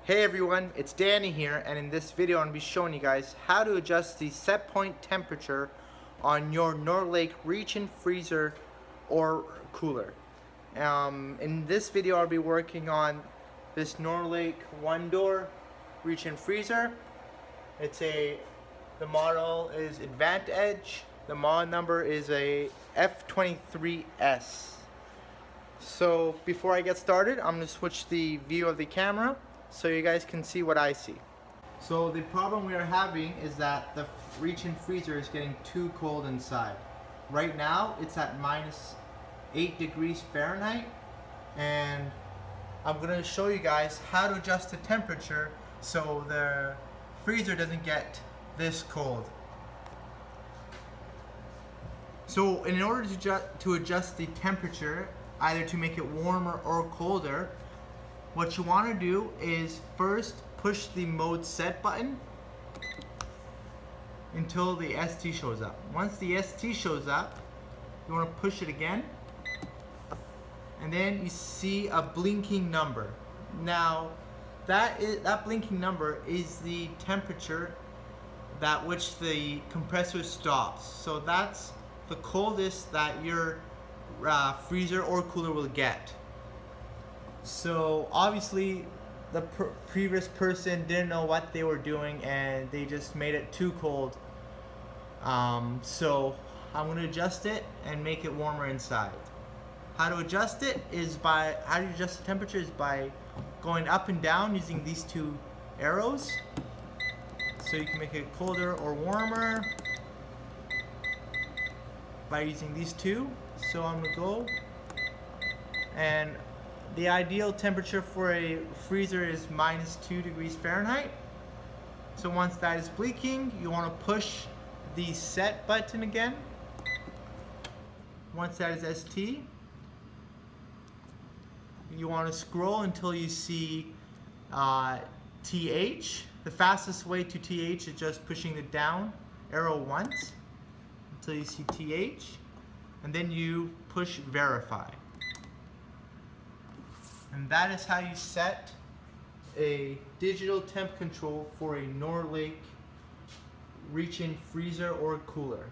Hey everyone, it's Danny here, and in this video I'm going to be showing you guys how to adjust the set point temperature on your Norlake reach-in freezer or cooler. In this video I'll be working on this Norlake one-door reach-in freezer. The model is Advantage. The model number is a F23S. So before I get started, I'm going to switch the view of the camera so you guys can see what I see. So the problem we are having is that the reach-in freezer is getting too cold inside. Right now it's at -8 degrees Fahrenheit, and I'm going to show you guys how to adjust the temperature so the freezer doesn't get this cold. So in order to adjust the temperature, either to make it warmer or colder, what you want to do is first push the mode set button until the ST shows up. Once the ST shows up, you want to push it again, and then you see a blinking number. Now that blinking number is the temperature at which the compressor stops. So that's the coldest that your freezer or cooler will get. So obviously the previous person didn't know what they were doing and they just made it too cold. So I'm going to adjust it and make it warmer inside. How to adjust it is how to adjust the temperature is by going up and down using these two arrows. So you can make it colder or warmer by using these two. So I'm going to go, and the ideal temperature for a freezer is -2 degrees Fahrenheit. So once that is blinking, you want to push the set button again. Once that is ST, you want to scroll until you see TH. The fastest way to TH is just pushing the down arrow once until you see TH, and then you push verify. And that is how you set a digital temp control for a Norlake reach-in freezer or cooler.